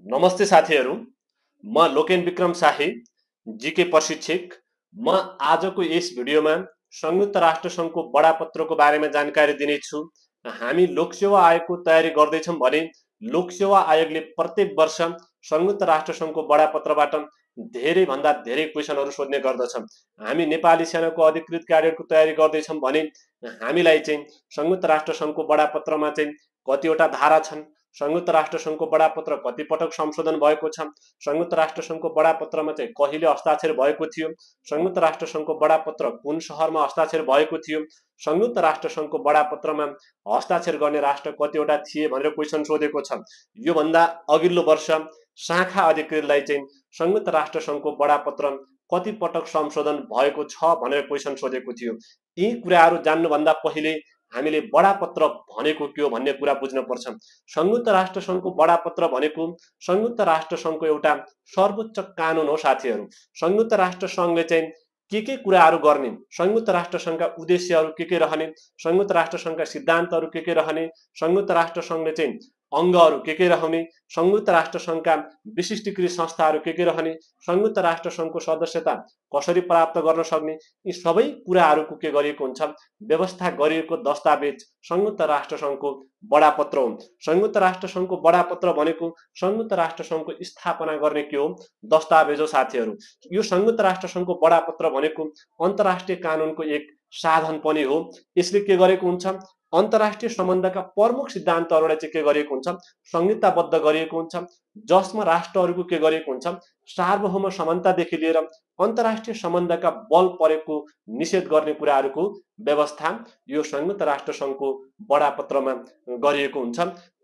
नमस्ते साथीहरू, म लोकेन विक्रम शाही, जीके प्रशिक्षक। म आजको यस भिडियोमा संयुक्त राष्ट्र सङ्घको बडापत्रको बारेमा जानकारी दिनेछु। हामी लोकसेवा आयोगको तयारी गर्दैछौँ भने लोकसेवा आयोगले प्रत्येक वर्ष संयुक्त राष्ट्र सङ्घको बडापत्रबाट धेरैभन्दा धेरै क्वेसनहरू सोध्ने गर्दछ। हामी नेपाली सेनाको अधिकृत क्याडेटको तयारी गर्दैछौँ भने हामीलाई चाहिँ संयुक्त राष्ट्र सङ्घको बडापत्रमा चाहिँ कतिवटा धारा छन्, संयुक्त राष्ट्र सङ्घको बडापत्र कति पटक संशोधन भएको छ, संयुक्त राष्ट्र सङ्घको बडापत्रमा चाहिँ कहिले हस्ताक्षर भएको थियो, संयुक्त राष्ट्र सङ्घको बडापत्र कुन सहरमा हस्ताक्षर भएको थियो, संयुक्त राष्ट्र सङ्घको बडापत्रमा हस्ताक्षर गर्ने राष्ट्र कतिवटा थिए भनेर क्वेसन सोधेको छ। योभन्दा अघिल्लो वर्ष शाखा अधिकारीलाई चाहिँ संयुक्त राष्ट्र सङ्घको बडापत्र कति पटक संशोधन भएको छ भनेर क्वेसन सोधेको थियो। यी कुराहरू जान्नुभन्दा पहिले हामीले बडापत्र भनेको के हो भन्ने कुरा बुझ्न पर्छ। संयुक्त राष्ट्र सङ्घको बडापत्र भनेको संयुक्त राष्ट्र सङ्घको एउटा सर्वोच्च कानुन हो साथीहरू। संयुक्त राष्ट्र सङ्घले चाहिँ के कुराहरू गर्ने, संयुक्त राष्ट्र सङ्घका उद्देश्यहरू के रहने, संयुक्त राष्ट्र सङ्घका सिद्धान्तहरू के रहने, संयुक्त राष्ट्र सङ्घले चाहिँ अङ्गहरू के रहने, संयुक्त राष्ट्र सङ्घका विशिष्टीकृत संस्थाहरू के रहने, संयुक्त राष्ट्र सङ्घको सदस्यता कसरी प्राप्त गर्न सक्ने, यी सबै कुराहरूको के गरिएको हुन्छ, व्यवस्था गरिएको दस्तावेज संयुक्त राष्ट्र सङ्घको बडापत्र हो। संयुक्त राष्ट्र सङ्घको बडापत्र भनेको संयुक्त राष्ट्र सङ्घको स्थापना गर्ने के हो, दस्तावेज हो साथीहरू। यो संयुक्त राष्ट्र सङ्घको बडापत्र भनेको अन्तर्राष्ट्रिय कानुनको एक साधन पनि हो। यसले के गरेको हुन्छ, अन्तर्राष्ट्रिय सम्बन्धका प्रमुख सिद्धान्तहरूलाई चाहिँ के गरिएको हुन्छ, संहिताबद्ध गरिएको हुन्छ, जसमा राष्ट्रहरूको के गरिएको हुन्छ, सार्वभौम समानतादेखि लिएर अन्तर्राष्ट्रिय सम्बन्धका बल परेको निषेध गर्ने कुराहरूको व्यवस्था यो संयुक्त राष्ट्र सङ्घको बडापत्रमा गरिएको हुन्छ।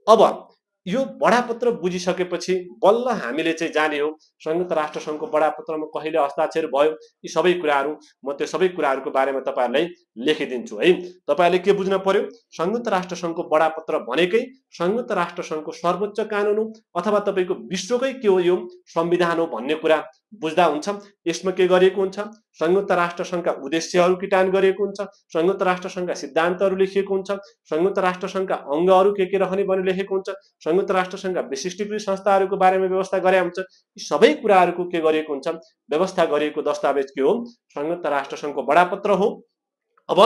अब यो बडापत्र बुझिसकेपछि बल्ल हामीले चाहिँ जाने हो संयुक्त राष्ट्र सङ्घको बडापत्रमा कहिले हस्ताक्षर भयो। यी सबै कुराहरू म त्यो सबै कुराहरूको बारेमा तपाईँहरूलाई लेखिदिन्छु है। तपाईँहरूले के बुझ्न पर्यो, संयुक्त राष्ट्र सङ्घको बडापत्र भनेकै संयुक्त राष्ट्र सङ्घको सर्वोच्च कानुन हो अथवा तपाईँको विश्वकै के हो, यो संविधान हो भन्ने कुरा बुझ्दा हुन्छ। यसमा के गरिएको हुन्छ, संयुक्त राष्ट्र सङ्घका उद्देश्यहरू किटान गरिएको हुन्छ, संयुक्त राष्ट्र सङ्घका सिद्धान्तहरू लेखिएको हुन्छ, संयुक्त राष्ट्र सङ्घका अङ्गहरू के रहने भनेर लेखेको हुन्छ, संयुक्त राष्ट्र सङ्घका विशिष्टीकृत संस्थाहरूको बारेमा व्यवस्था गरे हुन्छ। यी सबै कुराहरूको के गरिएको हुन्छ, व्यवस्था गरिएको दस्तावेज के हो, संयुक्त राष्ट्र सङ्घको बडापत्र हो। अब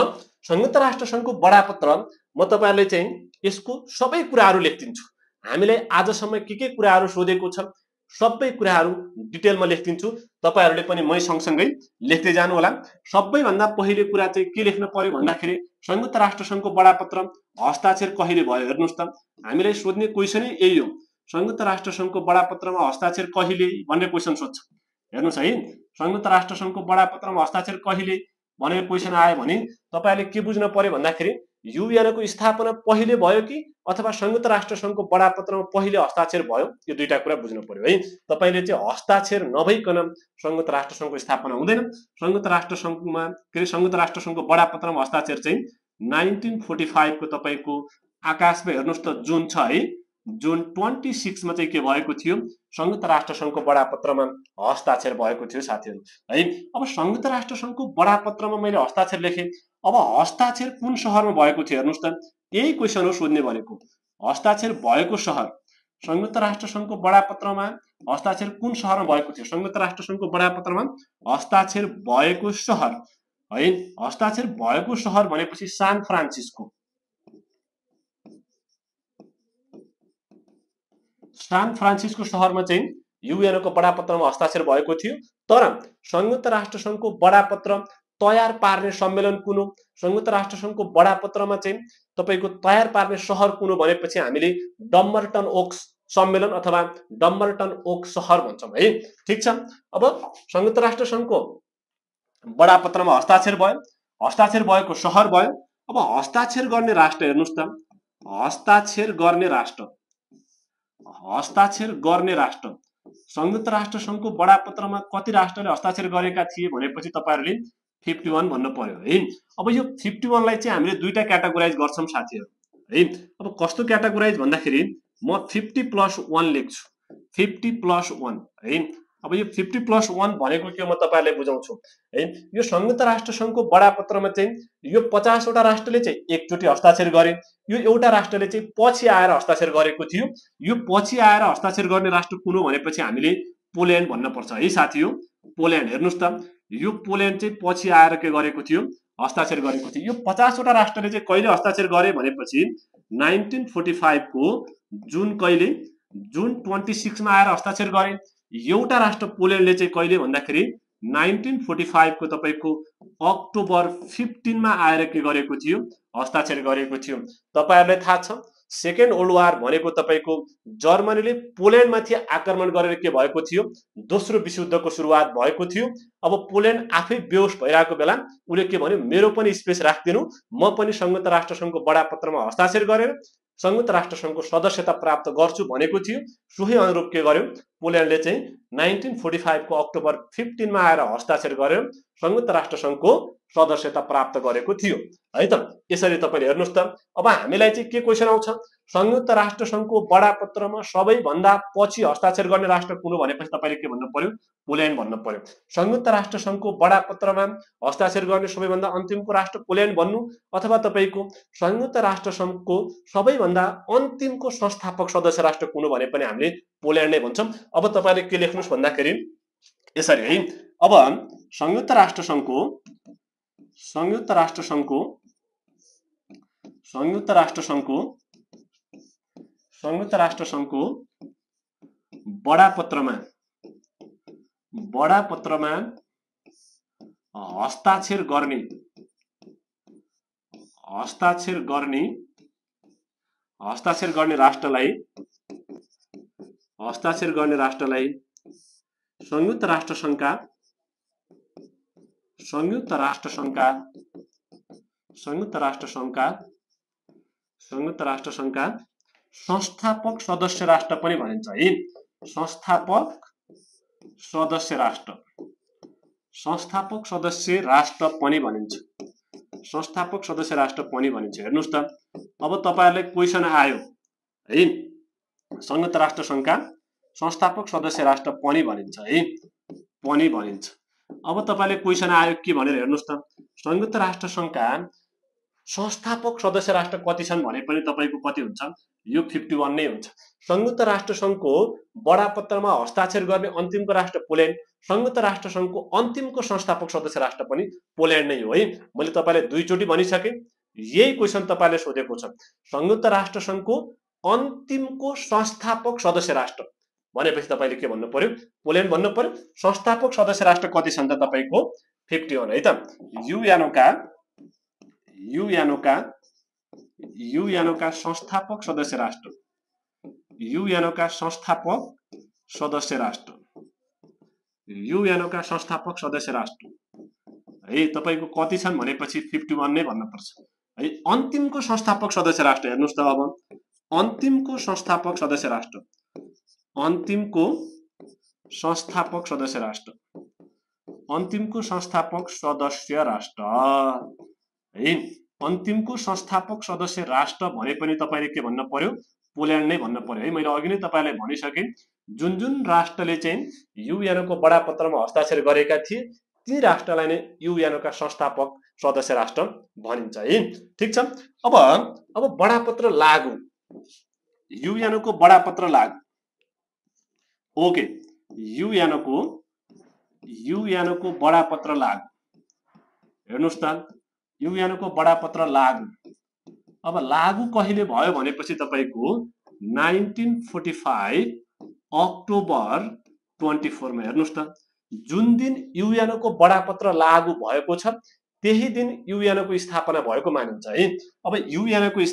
संयुक्त राष्ट्र सङ्घको बडापत्र म तपाईँहरूले चाहिँ यसको सबै कुराहरू लेखिदिन्छु। हामीले आजसम्म के कुराहरू सोधेको छ सबै कुराहरू डिटेलमा लेखिदिन्छु। तपाईँहरूले पनि मै सँगसँगै लेख्दै जानु होला। सबैभन्दा पहिले कुरा चाहिँ के लेख्न पर्यो भन्दाखेरि संयुक्त राष्ट्र सङ्घको बडापत्र हस्ताक्षर कहिले भयो हेर्नुहोस् त। हामीलाई सोध्ने क्वेसनै यही हो, संयुक्त राष्ट्र सङ्घको बडापत्रमा हस्ताक्षर कहिले भन्ने क्वेसन सोध्छ। हेर्नुहोस् है, संयुक्त राष्ट्र सङ्घको बडापत्रमा हस्ताक्षर कहिले भनेर क्वेसन आयो भने तपाईँले के बुझ्न पर्यो भन्दाखेरि युएनको स्थापना पहिले भयो कि अथवा संयुक्त राष्ट्र सङ्घको बडापत्रमा पहिले हस्ताक्षर भयो, यो दुईटा कुरा बुझ्नु पर्यो है। तपाईँले चाहिँ हस्ताक्षर नभइकन संयुक्त राष्ट्र सङ्घको स्थापना हुँदैन। संयुक्त राष्ट्र सङ्घमा संयुक्त राष्ट्र सङ्घको बडापत्रमा हस्ताक्षर चाहिँ 1945 को तपाईँको आकाशमा हेर्नुहोस् त जुन छ है, जुन 26 मा चाहिँ के भएको थियो, संयुक्त राष्ट्र सङ्घको बडापत्रमा हस्ताक्षर भएको थियो साथीहरू है। अब संयुक्त राष्ट्र सङ्घको बडापत्रमा मैले हस्ताक्षर लेखेँ। अब हस्ताक्षर कुन सहरमा भएको थियो हेर्नुहोस् त, यही क्वेसन हो सोध्ने भनेको। हस्ताक्षर भएको सहर, संयुक्त राष्ट्र सङ्घको बडापत्रमा हस्ताक्षर कुन सहरमा भएको थियो, संयुक्त राष्ट्र सङ्घको बडापत्रमा हस्ताक्षर भएको सहर है। हस्ताक्षर भएको सहर भनेपछि सान फ्रान्सिस्को। सान फ्रान्सिस्को सहरमा चाहिँ युएनको बडापत्रमा हस्ताक्षर भएको थियो। तर संयुक्त राष्ट्र सङ्घको बडापत्र तयार पार्ने सम्मेलन कुन हो, संयुक्त राष्ट्र सङ्घको बडापत्रमा चाहिँ तपाईँको तयार पार्ने सहर कुन हो भनेपछि हामीले डम्बरटन ओक्स सम्मेलन अथवा डम्बरटन ओक्स सहर भन्छौँ है। ठिक छ। अब संयुक्त राष्ट्र सङ्घको बडापत्रमा हस्ताक्षर भयो, हस्ताक्षर भएको सहर भयो। अब हस्ताक्षर गर्ने राष्ट्र हेर्नुहोस् त, हस्ताक्षर गर्ने राष्ट्र, हस्ताक्षर गर्ने राष्ट्र संयुक्त राष्ट्र सङ्घको बडापत्रमा कति राष्ट्रले हस्ताक्षर गरेका थिए भनेपछि तपाईँहरूले 51 भन्नु पर्यो है। अब यो 51 लाई चाहिँ हामीले दुईटा क्याटेगोराइज गर्छौँ साथीहरू है। अब कस्तो क्याटेगोराइज भन्दाखेरि म 50+1 लेख्छु, 50+1 है। अब यो 50+1 भनेको के म तपाईहरुलाई बुझाउँछु है। यो संयुक्त राष्ट्र संघको बडापत्रमा चाहिँ यो 50 वटा राष्ट्रले चाहिँ एकचोटी हस्ताक्षर गरे, यो एउटा राष्ट्रले चाहिँ पछि आएर हस्ताक्षर गरेको थियो। यो पछि आएर हस्ताक्षर गर्ने राष्ट्र कुन हो भनेपछि हामीले पोल्यान्ड भन्न पर्छ है साथी हो। पोल्यान्ड हेर्नुस् त, यो पोल्यान्ड चाहिँ पछि आएर के गरेको थियो, हस्ताक्षर गरेको थियो। यो 50 वटा राष्ट्रले चाहिँ कहिले हस्ताक्षर गरे भनेपछि 1945 को जुन कहिले, जुन 26 मा आएर हस्ताक्षर गरे। एउटा राष्ट्र पोल्यान्डले चाहिँ कहिले भन्दाखेरि 1945 को तपाईको अक्टोबर 15 मा आएर के गरेको थियो, हस्ताक्षर गरेको थियो। तपाईहरुलाई थाहा छ सेकेन्ड वर्ल्ड वार भनेको तपाईको जर्मनीले पोल्यान्डमाथि आक्रमण गरेर के भएको थियो, दोस्रो विश्वयुद्धको सुरुवात भएको थियो। अब पोल्यान्ड आफै बेहोस भइरहेको बेला उले के भन्यो, मेरो पनि स्पेस राख्दिनु, म पनि संयुक्त राष्ट्र संघको बडापत्रमा हस्ताक्षर गरेर संयुक्त राष्ट्र संघको सदस्यता प्राप्त गर्छु भनेको थियो। सोही अनुरूप के गर्यो, पोल्यान्डले चाहिँ 1945 को अक्टोबर 15 मा आएर हस्ताक्षर गरेर संयुक्त राष्ट्र संघको सदस्यता प्राप्त गरेको थियो है त। यसरी तपाईले हेर्नुस् त, अब हामीलाई चाहिँ के क्वेशन आउँछ, संयुक्त राष्ट्र संघको बडापत्रमा सबैभन्दा पछि हस्ताक्षर गर्ने राष्ट्र कुन हो भनेपछि तपाईले के भन्नु पर्यो, पोल्यान्ड भन्नु पर्यो। संयुक्त राष्ट्र संघको बडापत्रमा हस्ताक्षर गर्ने सबैभन्दा अन्तिमको राष्ट्र पोल्यान्ड भन्नु, अथवा तपाईको संयुक्त राष्ट्र संघको सबैभन्दा अन्तिमको संस्थापक सदस्य राष्ट्र कुन हो भने पनि हामीले पोल्यान्ड नै भन्छौं। अब तपाईले के लेख्नुस् भन्दाखेरि यसरी है, अब संयुक्त राष्ट्र संघको बडापत्रमा हस्ताक्षर गर्ने राष्ट्रलाई संयुक्त राष्ट्र संघका संस्थापक सदस्य राष्ट्र पनि भनिन्छ है। संस्थापक सदस्य राष्ट्र पनि भनिन्छ। हेर्नुस् त, अब तपाईहरुलाई क्वेशन आयो है, संयुक्त राष्ट्र संघका संस्थापक सदस्य राष्ट्र पनि भनिन्छ है, पनि भनिन्छ। अब तपाईले क्वेशन आयो के भनेर हेर्नुस् त, संयुक्त राष्ट्र संघका संस्थापक सदस्य राष्ट्र कति छन् भने पनि तपाईको कति हुन्छ, यो 51 नै हुन्छ। संयुक्त राष्ट्र संघको बडापत्रमा हस्ताक्षर गर्ने अन्तिमको राष्ट्र पोल्यान्ड, संयुक्त राष्ट्र संघको अन्तिमको संस्थापक सदस्य राष्ट्र पनि पोल्यान्ड नै हो है। मैले तपाईलाई दुई चोटी भनिसके, यही क्वेशन तपाईले सोधेको छ। संयुक्त राष्ट्र संघको अन्तिमको संस्थापक सदस्य राष्ट्र भनेपछि तपाईले के भन्नु पर्यो, पोल्यान्ड भन्नु पर्यो। संस्थापक सदस्य राष्ट्र कति छन् त तपाईको 51 है त। युएनओका संस्थापक सदस्य राष्ट्र, युएनओका संस्थापक सदस्य राष्ट्र है तपाईको कति छन् भनेपछि 51 नै भन्नु पर्छ है। अन्तिमको संस्थापक सदस्य राष्ट्र हेर्नुस् त, अब अन्तिमको संस्थापक सदस्य राष्ट्र है, अन्तिमको संस्थापक सदस्य राष्ट्र भने पनि तपाईले के भन्नु पर्यो, पोल्यान्ड नै भन्नु पर्यो है। मैले अघि नै तपाईलाई भनिसके, जुन जुन राष्ट्रले चाहिँ युएनओको बडापत्रमा हस्ताक्षर गरेका थिए ती राष्ट्रलाई नै युएनओका संस्थापक सदस्य राष्ट्र भनिन्छ है। ठीक छ। अब बडापत्र लागू, युएनओको बडापत्र लागू, ओके, युएनओको बडापत्र लागू। हेर्नुस् त, युएनओको बडापत्र लागू। अब लागू कहिले भयो भनेपछि तपाईको 1945 अक्टोबर 24 मा। हेर्नुस् त, जुन दिन युएनओको बडापत्र लागू भएको छ त्यही दिन युएनओको स्थापना भएको मानिन्छ है। अब युएनओको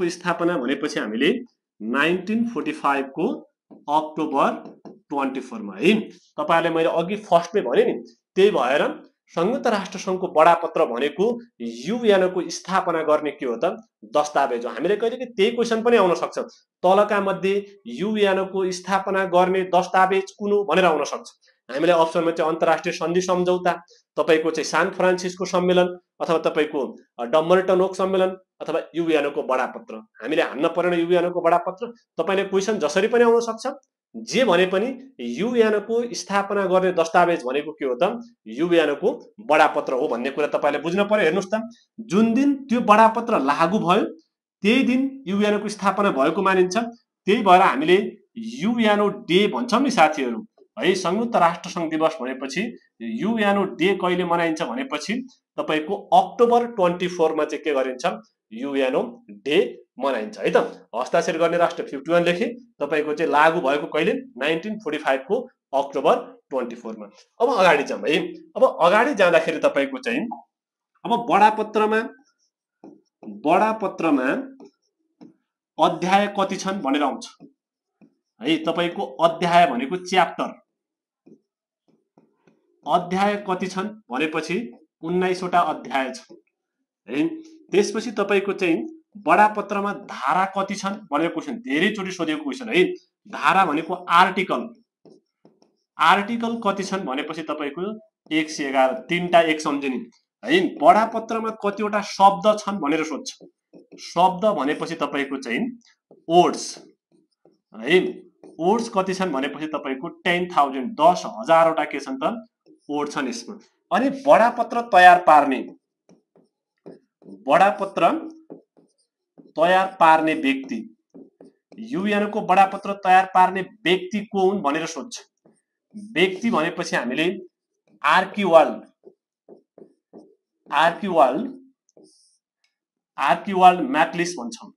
स्थापना भनेपछि हामीले 1945 को अक्टोबर 24 मा है। तपाईहरुले मैले अघि फर्स्टमै भने नि, त्यही भएर संयुक्त राष्ट्र संघको बडापत्र भनेको युएनओको स्थापना गर्ने के हो त, दस्तावेज हो। हामीले कहिलेकाहीँ त्यही क्वेशन पनि आउन सक्छ, तलका मध्ये युएनओको स्थापना गर्ने दस्तावेज कुन हो भनेर आउन सक्छ। हामीले अप्सनमा चाहिँ अन्तर्राष्ट्रिय सन्धि सम्झौता, तपाईको चाहिँ सान फ्रान्सिस्को सम्मेलन, अथवा तपाईको डम्बल्टन ओक सम्मेलन अथवा युएनओ को बडापत्र हामीले हान्न परेन युएनओ को बडापत्र तपाईले क्वेशन जसरी पनि आउन सक्छ जे भने पनि युएनओ को स्थापना गर्ने दस्तावेज भनेको के हो त युएनओ को बडापत्र हो भन्ने कुरा तपाईले बुझ्न पर्यो हेर्नुस् त जुन दिन त्यो बडापत्र लागू भयो त्यही दिन युएनओ को स्थापना भएको मानिन्छ त्यही भएर हामीले युएनओ डे भन्छौं नि साथीहरु है संयुक्त राष्ट्र संघ दिवस भनेपछि युएनओ डे कहिले मनाइन्छ भनेपछि तपाईको अक्टोबर 24 मा चाहिँ के गरिन्छ युएनओ डे मनाइन्छ है त हस्ताक्षर गर्ने राष्ट्र 51 लेखे तपाईको चाहिँ लागू भएको कहिले 1945 को अक्टोबर 24 मा अब अगाडि जाम है अब अगाडि जाँदाखेरि तपाईको चाहिँ अब बडापत्रमा अध्याय कति छन् भनेर आउँछ है तपाईको अध्याय भनेको च्याप्टर अध्याय कति छन् भनेपछि 19 वटा अध्याय छन् है त्यसपछि तपाईको चाहिँ बडापत्रमा धारा कति छन् भनेर क्वेशन धेरै चोटी सोधेको क्वेशन है धारा भनेको आर्टिकल कति छन् भनेपछि तपाईको 111 तीनटा एक सम्झिने है बडापत्रमा कतिवटा शब्द छन् भनेर सोध्छ शब्द भनेपछि तपाईको चाहिँ वर्ड्स है वर्ड्स कति छन् भनेपछि तपाईको 10,000 10,000 वटा के छन् त वर्ड छन् यसमा अनि बडापत्र तयार पार्ने व्यक्ति युएनओ को बडापत्र तयार पार्ने व्यक्ति को हुन् भनेर सोध्छ व्यक्ति भनेपछि हामीले आर्किवाल्ड म्याक्लिस भन्छौं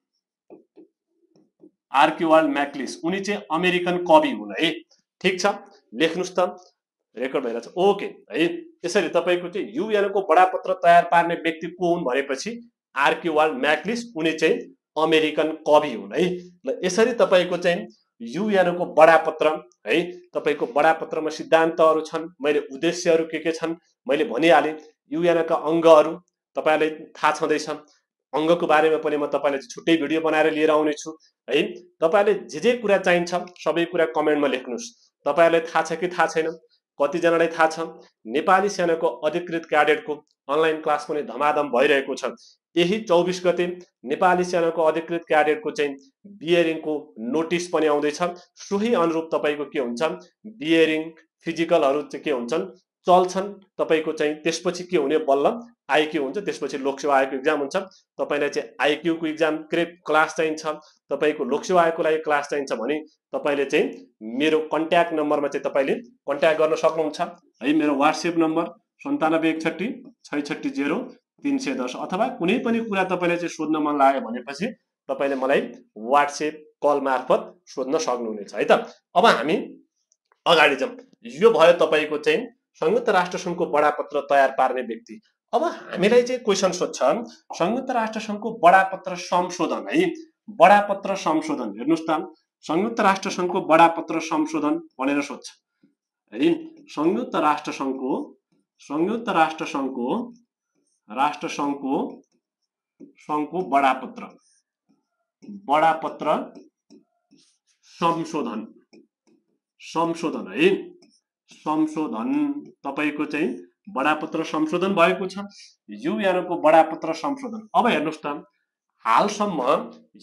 आर्किवाल्ड म्याक्लिस उनी चाहिँ अमेरिकन कवि हुन् है ठीक छ लेख्नुस् त रेकर्ड भइरहेछ ओके है यसरी तपाईको चाहिँ युएनओ को बडापत्र तयार पार्ने व्यक्ति को हुन् भनेपछि आर्किवाल्ड म्याक्लिस उनी चाहिँ अमेरिकन कवि हुन् है ल यसरी तपाईको चाहिँ युएनओ को बडापत्र है तपाईको बडापत्रमा सिद्धान्तहरु छन् मैले उद्देश्यहरु के छन् मैले भनिहाले युएनओ का अंगहरु तपाईलाई थाहा छँदैछ अंगको बारेमा पनि म तपाईलाई छुट्टै भिडियो बनाएर लिएर आउने छु है तपाईले जे कुरा चाहिन्छ सबै कुरा कमेन्टमा लेख्नुस् तपाईलाई थाहा छ कि थाहा छैन कति जनालाई थाहा छ नेपाली सेनाको अधिकृत क्याडेटको अनलाइन क्लास पनि धमाधम भइरहेको छ यही 24 गते नेपाली सेनाको अधिकृत क्याडेटको चाहिँ बियरिङको नोटिस पनि आउँदैछ सोही अनुरूप तपाईको के हुन्छ बियरिङ फिजिकलहरु चाहिँ के हुन्छन् चल्छन् तपाईको चाहिँ त्यसपछि के हुने बल्ल आईक्यू हुन्छ त्यसपछि लोकसेवा आयोगको एक्जाम हुन्छ तपाईलाई चाहिँ आईक्यू को एक्जाम क्लास चाहिन्छ तपाईको लोकसेवा आयोगको लागि क्लास चाहिन्छ भने तपाईले चाहिँ मेरो कन्ट्याक्ट नम्बरमा चाहिँ तपाईले कन्ट्याक्ट गर्न सक्नुहुन्छ है मेरो व्हाट्सएप नम्बर 9761 660 310 अथवा कुनै पनि कुरा तपाईले चाहिँ सोध्न मन लाग्यो भनेपछि तपाईले मलाई व्हाट्सएप कल मार्फत सोध्न सक्नुहुनेछ है त अब हामी अगाडि जाम यो भयो तपाईको चाहिँ संयुक्त राष्ट्र संघको बडापत्र तयार पार्ने व्यक्ति अब हामीलाई चाहिँ क्वेशन सोध्छ संयुक्त राष्ट्र संघको बडापत्र संशोधन है बडापत्र संशोधन हेर्नुस् त संयुक्त राष्ट्र संघको बडापत्र संशोधन भनेर सोध्छ है संयुक्त राष्ट्र संघको बडापत्र संशोधन है संशोधन तपाईको चाहिँ बडापत्र संशोधन भएको छ युएनओ को बडापत्र संशोधन अब हेर्नुस् त हालसम्म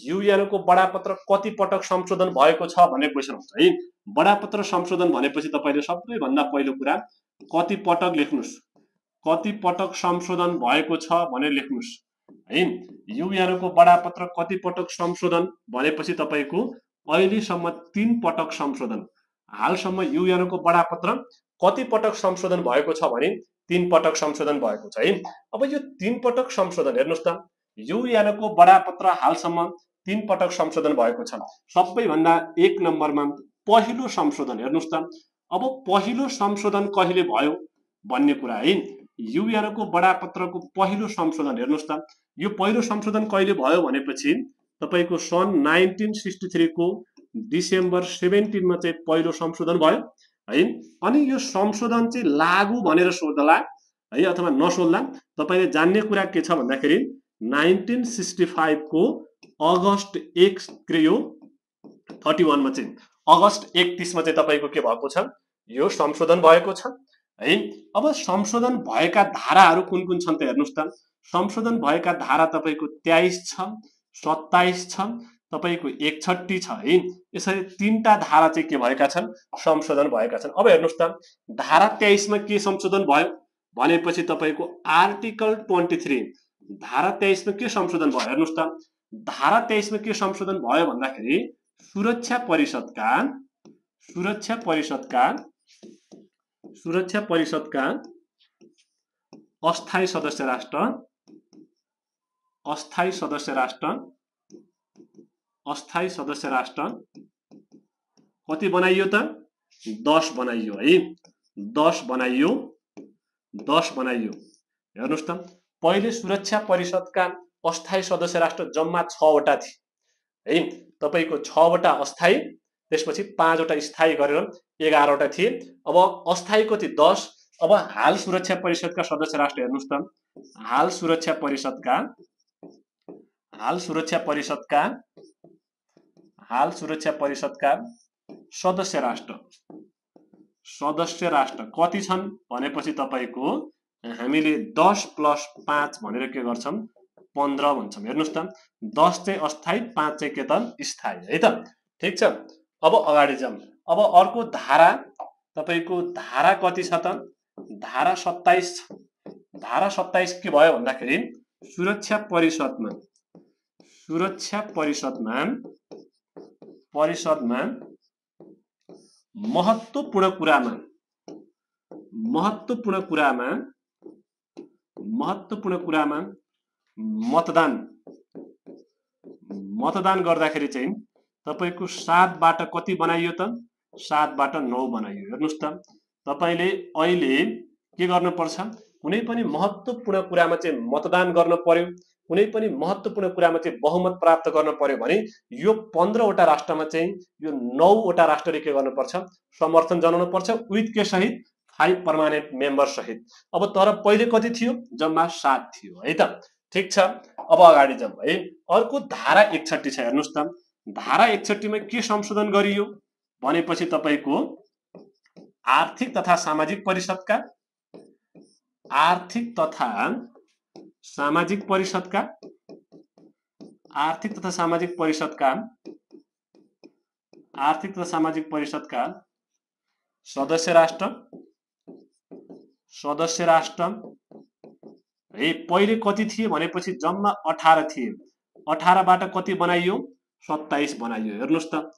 युएनओ को बडापत्र कति पटक संशोधन भएको छ भन्ने क्वेशन हुन्छ है बडापत्र संशोधन भनेपछि तपाईले सबैभन्दा पहिलो कुरा कति पटक लेख्नुस् कति पटक संशोधन भएको छ भनेर लेख्नुस् है युएनओ को बडापत्र कति पटक संशोधन भनेपछि तपाईको अहिलेसम्म 3 पटक संशोधन हालसम्म युएनओ को बडापत्र कति पटक संशोधन भएको छ भने 3 पटक संशोधन भएको छ है अब यो 3 पटक संशोधन हेर्नुस् त युएनओ को बडापत्र हालसम्म 3 पटक संशोधन भएको छ सबैभन्दा 1 नम्बरमा पहिलो संशोधन हेर्नुस् त अब पहिलो संशोधन कहिले भयो भन्ने कुरा है युएनओ को बडापत्रको पहिलो संशोधन हेर्नुस् त यो पहिलो संशोधन कहिले भयो भनेपछि तपाईको सन् 1963 को डिसेम्बर 17 मा चाहिँ पहिलो संशोधन भयो है अनि यो संशोधन चाहिँ लागू भनेर सोध्ला है अथवा नसोध्ला तपाईले जान्ने कुरा के छ भन्दाखेरि 1965 को अगस्त 1 क्रियो 31 मा चाहिँ अगस्त 31 मा चाहिँ तपाईको के भएको छ यो संशोधन भएको छ है। अब संशोधन भएका धाराहरू कुन कुन छन् त हेर्नुस् त। संशोधन भएका धारा तपाईको 23 छ, 27 छ, तपाईको 61 छ है। यसरी तीनटा धारा चाहिँ के भएका छन्, संशोधन भएका छन्। अब हेर्नुस् त धारा 23 मा के संशोधन भयो भनेपछि तपाईको आर्टिकल 23, धारा 23 मा के संशोधन भयो हेर्नुस् त। धारा 23 मा के संशोधन भयो भन्दाखेरि सुरक्षा परिषदका अस्थायी सदस्य राष्ट्र कति बनाइयो त, 10 बनाइयो है। 10 बनाइयो। हेर्नुस् त पहिले सुरक्षा परिषदका अस्थायी सदस्य राष्ट्र जम्मा 6 वटा थिए है। तपाईको 6 वटा अस्थायी, त्यसपछि 5 वटा स्थायी गरेर 11 वटा थिए। अब अस्थायी कति 10। अब हाल सुरक्षा परिषदका सदस्य राष्ट्र हेर्नुस् त। हाल सुरक्षा परिषदका सदस्य राष्ट्र कति छन् भनेपछि तपाईको हामीले 10 + 5 भनेर के गर्छौं 15 भन्छौं। हेर्नुस् त 10 चाहिँ अस्थायी, 5 चाहिँ के त स्थायी है त। ठीक छ। अब अगाडि जाउँ। अब अर्को धारा तपाईको धारा कति छ त, धारा 27 छ। धारा 27 के भयो भन्दाखेरि सुरक्षा परिषदमा महत्त्वपूर्ण कुरामा मतदान गर्दाखेरि चाहिँ तपाईको 7 बाट कति बनाइयो त, 7 बाट 9 बनाइयो। हेर्नुस् त तपाईले अहिले के गर्नु पर्छ, कुनै पनि महत्त्वपूर्ण कुरामा चाहिँ मतदान गर्न पर्यो, कुनै पनि महत्त्वपूर्ण कुरामा चाहिँ बहुमत प्राप्त गर्न पर्यो भने यो 15 वटा राष्ट्रमा चाहिँ यो 9 वटा राष्ट्रले के गर्नु पर्छ, समर्थन जनाउनु पर्छ, विथ के सहित 5 पर्मानेन्ट मेम्बर सहित। अब तर पहिले कति थियो, जम्मा 7 थियो है त। ठीक छ। अब अगाडि जाउँ है। अर्को धारा 61 छ। हेर्नुस् त धारा 61 मा के संशोधन गरियो भनेपछि तपाईको आर्थिक तथा सामाजिक परिषदका सदस्य राष्ट्र है पहिले कति थिए भनेपछि जम्मा 18 थिए। 18 बाट कति बनाइयो, 27 बनाइयो। हेर्नुस् त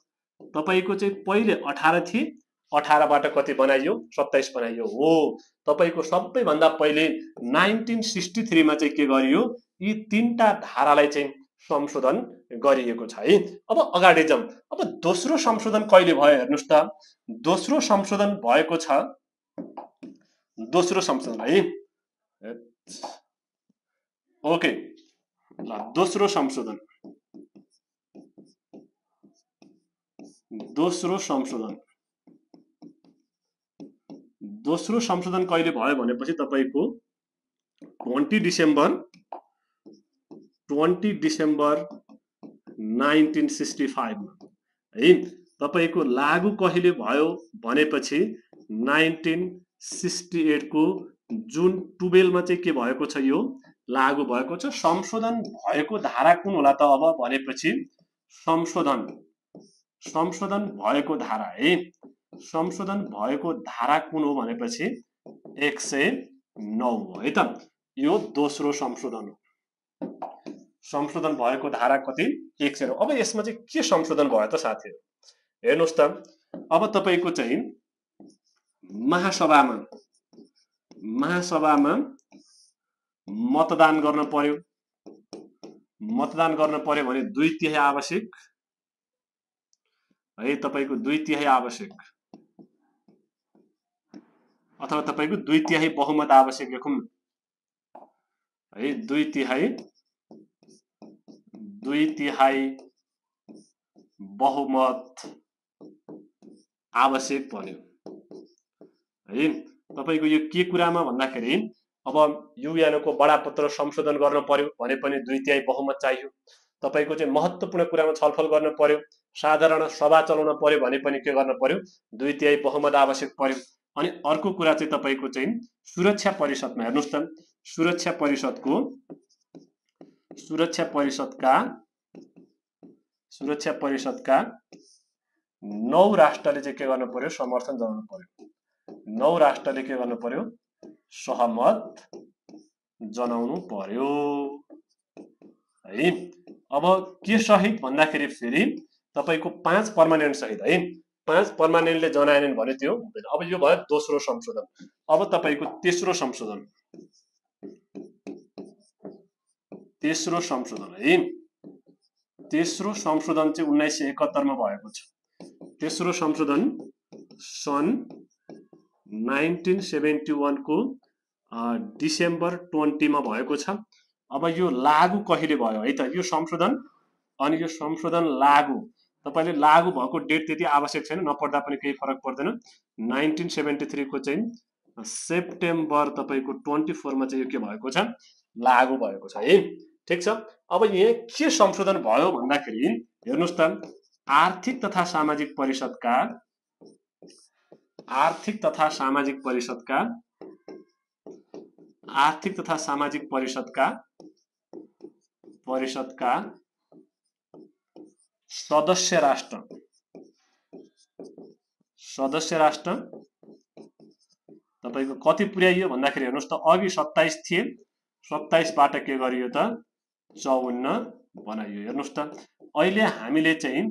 तपाईको चाहिँ पहिले 18 थिए, 18 बाट कति बनाइयो, 27 बनाइयो हो। तपाईको सबैभन्दा पहिले 1963 मा चाहिँ के गरियो, यी तीनटा धारालाई चाहिँ संशोधन गरिएको छ है। अब अगाडि जाउँ। अब दोस्रो संशोधन कहिले भयो हेर्नुस् त। दोस्रो संशोधन भएको छ, दोस्रो संशोधन है। ओके ल दोस्रो संशोधन कहिले भयो भनेपछि तपाईको 20 डिसेम्बर 1965 मा है। तपाईको लागू कहिले भयो भनेपछि 1968 को जुन 12 मा चाहिँ के भएको छ, यो लागू भएको छ। संशोधन भएको धारा कुन होला त अब भनेपछि संशोधन भएको धारा है। संशोधन भएको धारा कुन हो भनेपछि 109 हो है त। यो दोस्रो संशोधन हो। संशोधन भएको धारा कति, 109। अब यसमा चाहिँ के संशोधन भयो त साथीहरु हेर्नुस् त। अब तपाईको चाहिँ महासभामा मतदान गर्न पर्यो। मतदान गर्न पर्यो भने 2/3 आवश्यक है। तपाईको 2/3 आवश्यक अथवा तपाईको 2/3 बहुमत आवश्यक लेखौं है। 2/3 बहुमत आवश्यक पर्यो है। तपाईको यो के कुरामा भन्दाखेरि अब युएनओ को बडापत्र संशोधन गर्न पर्यो भने पनि 2/3 बहुमत चाहियो। तपाईको चाहिँ महत्त्वपूर्ण कुरामा छलफल गर्न पर्यो, साधारण सभा चलाउन पर्यो भने पनि के गर्न पर्यो, 2/3 बहुमत आवश्यक पर्यो। अनि अर्को कुरा चाहिँ तपाईको चाहिँ सुरक्षा परिषदमा हेर्नुस् त सुरक्षा परिषदका 9 राष्ट्रले चाहिँ के गर्नु पर्यो समर्थन जनाउनु पर्यो 9 राष्ट्रले के गर्नु पर्यो सहमत जनाउनु पर्यो है अब के सहित भन्दाखेरि फेरि तपाईको 5 पर्मानेन्ट सहित है 5 पर्मानेन्टले जनाएनन् भने त्यो हुँदैन अब यो भयो दोस्रो संशोधन अब तपाईको तेस्रो संशोधन है तेस्रो संशोधन चाहिँ 1971 मा भएको छ तेस्रो संशोधन सन् 1971 को डिसेम्बर 20 मा भएको छ अब यो लागू कहिले भयो है त यो संशोधन अनि यो संशोधन लागू तपाईले लागू भएको डेट त्यति आवश्यक छैन नपढ्दा पनि केही फरक पर्दैन 1973 को चाहिँ सेप्टेम्बर तपाईको 24 मा चाहिँ यो के भएको छ लागू भएको छ है ठीक छ अब यहाँ के संशोधन भयो भन्दाखेरि हेर्नुस् त आर्थिक तथा सामाजिक परिषदका सदस्य राष्ट्र तपाईको कति पुर्याइयो भन्दाखेरि हेर्नुस् त अघि 27 थिए 27 बाट के गरियो त 54 बनाइयो हेर्नुस् त अहिले हामीले चाहिँ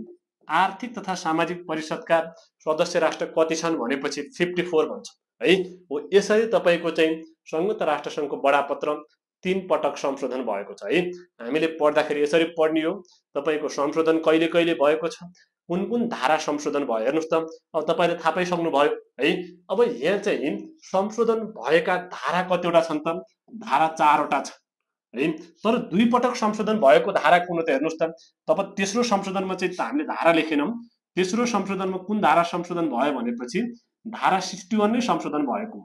आर्थिक तथा सामाजिक परिषदका सदस्य राष्ट्र कति छन् भनेपछि 54 भन्छ है हो यसरी तपाईको चाहिँ संयुक्त राष्ट्र संघको बडापत्र 3 पटक संशोधन भएको छ है हामीले पढ्दाखेरि यसरी पढ्ने हो तपाईको संशोधन कहिले कहिले भएको छ कुन कुन धारा संशोधन भयो हेर्नुस् त अब तपाईले थाहा पाइसक्नु भयो है अब यहाँ चाहिँ संशोधन भएका धारा कतिवटा छन् त धारा 4 वटा छ है तर 2 पटक संशोधन भएको धारा कुन त हेर्नुस् त तब तेस्रो संशोधनमा चाहिँ हामीले धारा लेखेनौं तेस्रो संशोधनमा कुन धारा संशोधन भयो भनेपछि धारा 61 नै संशोधन भएको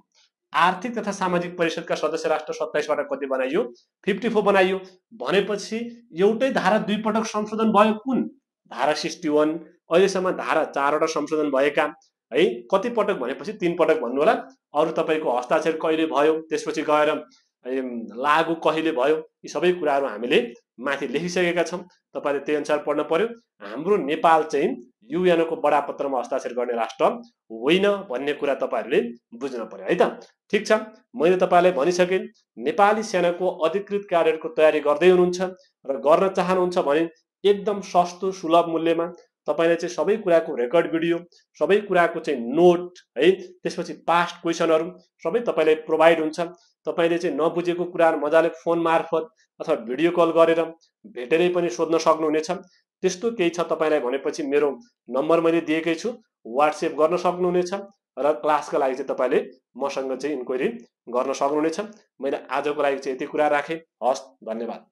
आर्थिक तथा सामाजिक परिषदका सदस्य राष्ट्र 27 बाट कति बनाइयो 54 बनाइयो भनेपछि एउटै धारा 2 पटक संशोधन भयो कुन धारा 61 अहिलेसम्म धारा 4 वटा संशोधन भएका है कति पटक भनेपछि 3 पटक भन्नु होला अरु तपाईको हस्ताक्षर कहिले भयो त्यसपछि गएर लागू कहिले भयो यी सबै कुराहरु हामीले माथि लेखिसकेका छौं तपाईले त्यही अनुसार पढ्न पर्यो हाम्रो नेपाल चाहिँ युएन को बडापत्रमा हस्ताक्षर गर्ने राष्ट्र होइन भन्ने कुरा तपाईहरुले बुझ्न पर्यो है त ठीक छ मैले तपाईलाई भनिसके नेपाली सेनाको अधिकृत क्याडेटको तयारी गर्दै हुनुहुन्छ र गर्न चाहनुहुन्छ भने एकदम सस्तो सुलभ मूल्यमा तपाईले चाहिँ सबै कुराको रेकर्ड भिडियो सबै कुराको चाहिँ नोट है त्यसपछि पास्ट क्वेशनहरु सबै तपाईलाई प्रोवाइड हुन्छ तपाईले चाहिँ नबुझेको कुराहरु मजाले फोन मार्फत अथवा भिडियो कल गरेर भेटेरै पनि सोध्न सक्नुहुनेछ त्यस्तो केही छ तपाईलाई भनेपछि मेरो नम्बर मैले दिएकै छु WhatsApp गर्न सक्नुहुनेछ र क्लासका लागि चाहिँ तपाईले मसँग चाहिँ इन्क्वायरी गर्न सक्नुहुनेछ मैले आजको लागि चाहिँ यति कुरा राखे हस् धन्यवाद